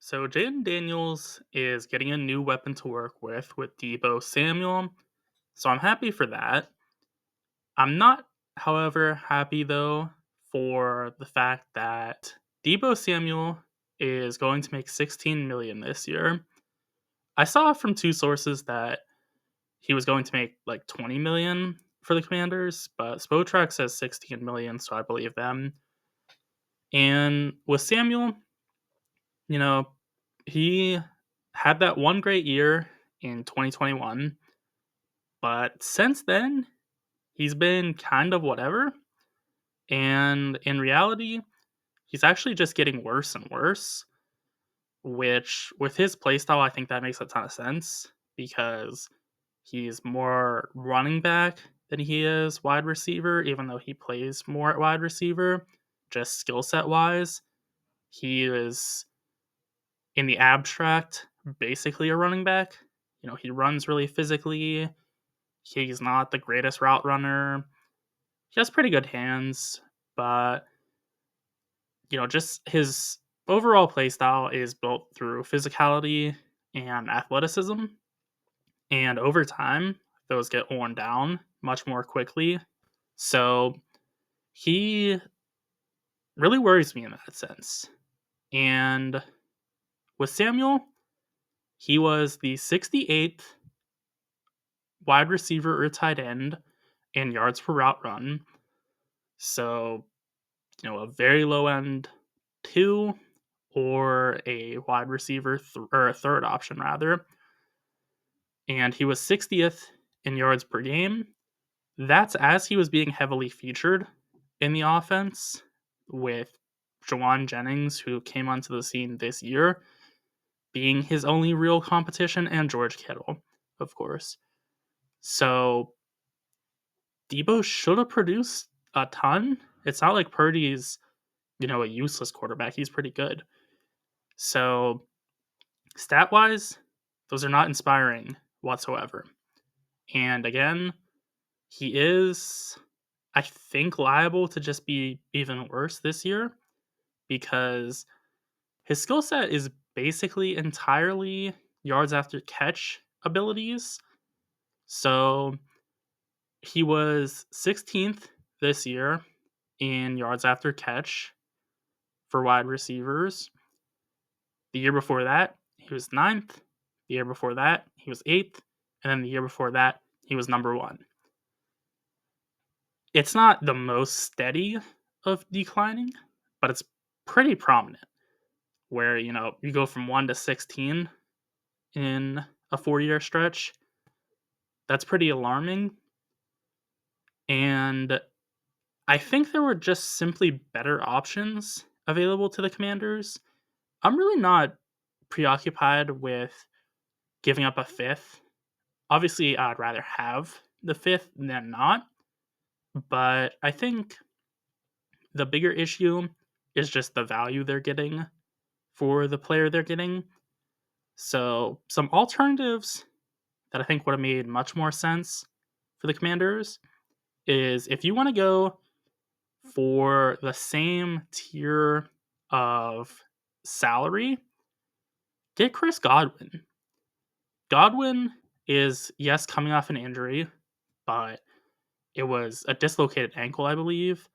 So Jayden Daniels is getting a new weapon to work with Debo Samuel. So I'm happy for that. I'm not, however, happy though for the fact that Debo Samuel is going to make 16 million this year. I saw from two sources that he was going to make like 20 million for the Commanders, but Spotrac says 16 million, so I believe them. And with Samuel, you know, he had that one great year in 2021, but since then, he's been kind of whatever. And in reality, he's actually just getting worse and worse, which with his playstyle, I think that makes a ton of sense because he's more running back than he is wide receiver, even though he plays more at wide receiver, just skill set wise. He is in the abstract, basically a running back. He runs really physically. He's not the greatest route runner. He has pretty good hands, but just his overall play style is built through physicality and athleticism. And over time, those get worn down much more quickly. So he really worries me in that sense. And with Samuel, he was the 68th wide receiver or tight end in yards per route run. So, a very low end two or a wide receiver or a third option rather. And he was 60th in yards per game. That's as he was being heavily featured in the offense with Jawan Jennings, who came onto the scene this year, being his only real competition, and George Kittle, of course. So Debo should have produced a ton. It's not like Purdy's, a useless quarterback. He's pretty good. So stat wise, those are not inspiring whatsoever. And again, he is, I think, liable to just be even worse this year because his skill set is basically entirely yards after catch abilities. So he was 16th this year in yards after catch for wide receivers. The year before that, he was ninth. The year before that, he was eighth. And then the year before that, he was number one. It's not the most steady of declining, but it's pretty prominent where, you go from 1 to 16 in a 4-year stretch. That's pretty alarming. And I think there were just simply better options available to the Commanders. I'm really not preoccupied with giving up a fifth. Obviously, I'd rather have the fifth than not. But I think the bigger issue is just the value they're getting for the player they're getting. So, some alternatives that I think would have made much more sense for the Commanders is if you want to go for the same tier of salary, get Chris Godwin. Godwin is, yes, coming off an injury, but it was a dislocated ankle, I believe.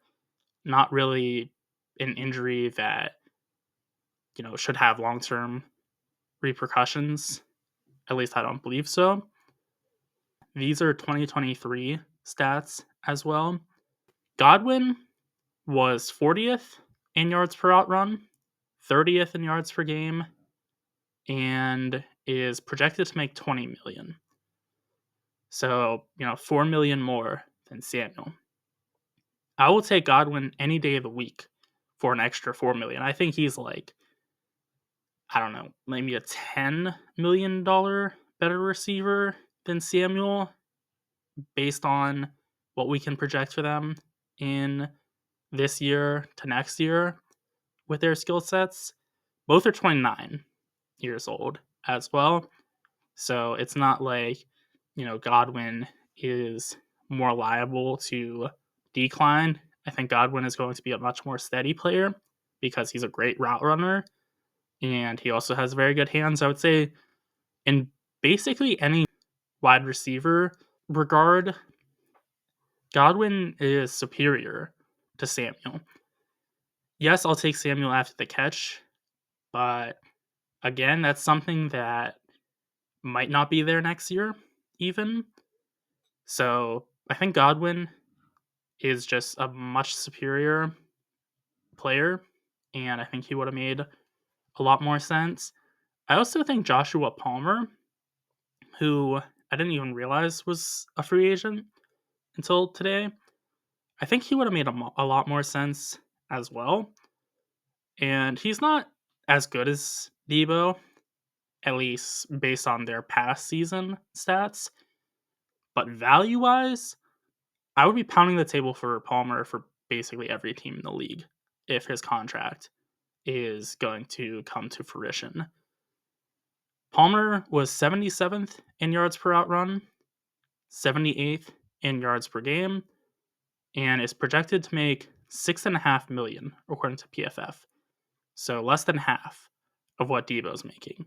Not really an injury that, should have long term repercussions. At least I don't believe so. These are 2023 stats as well. Godwin was 40th in yards per out run, 30th in yards per game, and is projected to make 20 million. So, 4 million more than Samuel. I will take Godwin any day of the week for an extra 4 million. I think he's like, I don't know, maybe a $10 million better receiver than Samuel based on what we can project for them in this year to next year with their skill sets. Both are 29 years old as well. So it's not like, Godwin is more liable to decline. I think Godwin is going to be a much more steady player because he's a great route runner. and he also has very good hands. I would say in basically any wide receiver regard, Godwin is superior to Samuel. Yes, I'll take Samuel after the catch, but again, that's something that might not be there next year, even. So I think Godwin is just a much superior player, and I think he would have made a lot more sense. I also think Joshua Palmer, who I didn't even realize was a free agent until today, I think he would have made a lot more sense as well. And he's not as good as Debo, at least based on their past season stats. But value wise, I would be pounding the table for Palmer for basically every team in the league if his contract is going to come to fruition. Palmer was 77th in yards per out run, 78th in yards per game, and is projected to make $6.5 million according to PFF. So less than half of what Debo's making.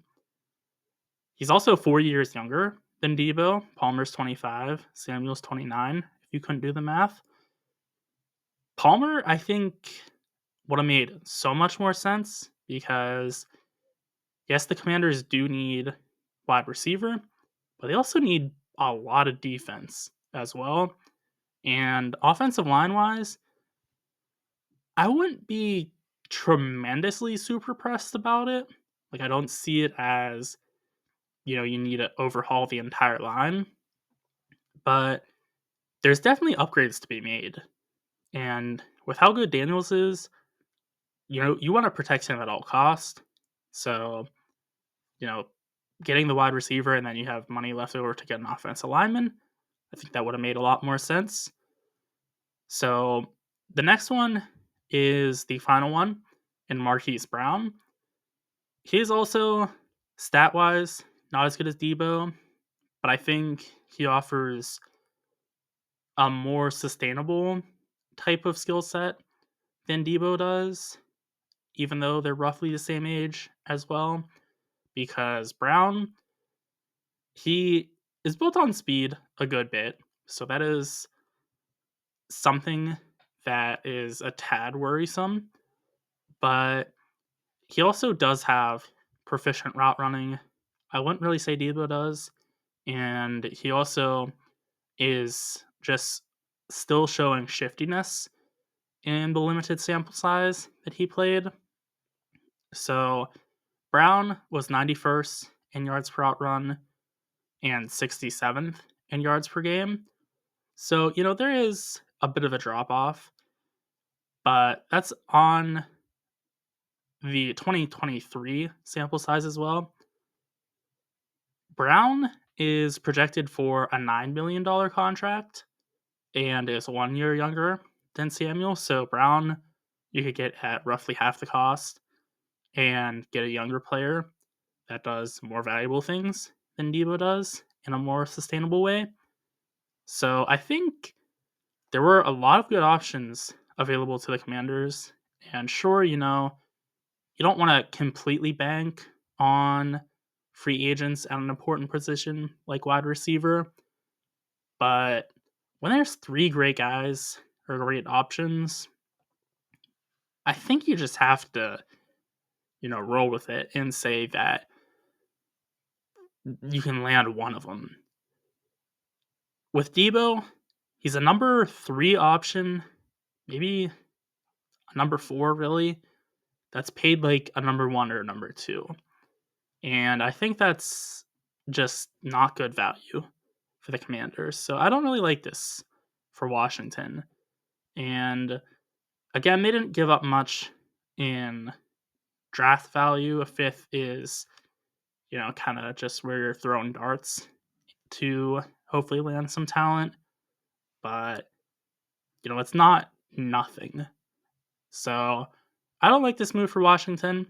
He's also 4 years younger than Debo. Palmer's 25, Samuel's 29, if you couldn't do the math. Palmer, I think, would have made so much more sense because, yes, the Commanders do need wide receiver, but they also need a lot of defense as well. And offensive line-wise, I wouldn't be tremendously super pressed about it. Like, I don't see it as, you need to overhaul the entire line. But there's definitely upgrades to be made. And with how good Daniels is, you want to protect him at all cost. So, getting the wide receiver and then you have money left over to get an offensive lineman, I think that would have made a lot more sense. So the next one is the final one in Marquise Brown. He's also, stat-wise, not as good as Debo, but I think he offers a more sustainable type of skill set than Debo does, even though they're roughly the same age as well, because Brown, he is built on speed a good bit, so that is something that is a tad worrisome, but he also does have proficient route running. I wouldn't really say Debo does, and he also is just still showing shiftiness in the limited sample size that he played. So Brown was 91st in yards per out run and 67th in yards per game. So, there is a bit of a drop off, but that's on the 2023 sample size as well. Brown is projected for a $9 million contract and is 1 year younger than Samuel. So Brown, you could get at roughly half the cost and get a younger player that does more valuable things than Debo does in a more sustainable way. So I think there were a lot of good options available to the Commanders. And sure, you don't want to completely bank on free agents at an important position like wide receiver. But when there's 3 great guys or great options, I think you just have to, roll with it and say that you can land one of them. With Debo, he's a number 3 option, maybe a number 4, really, that's paid like a number 1 or a number 2. And I think that's just not good value for the Commanders. So I don't really like this for Washington. And again, they didn't give up much in draft value. A 5th is, kind of just where you're throwing darts to hopefully land some talent. But, it's not nothing. So I don't like this move for Washington.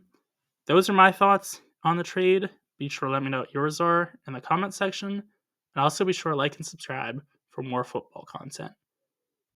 Those are my thoughts on the trade. Be sure to let me know what yours are in the comment section. And also be sure to like and subscribe for more football content.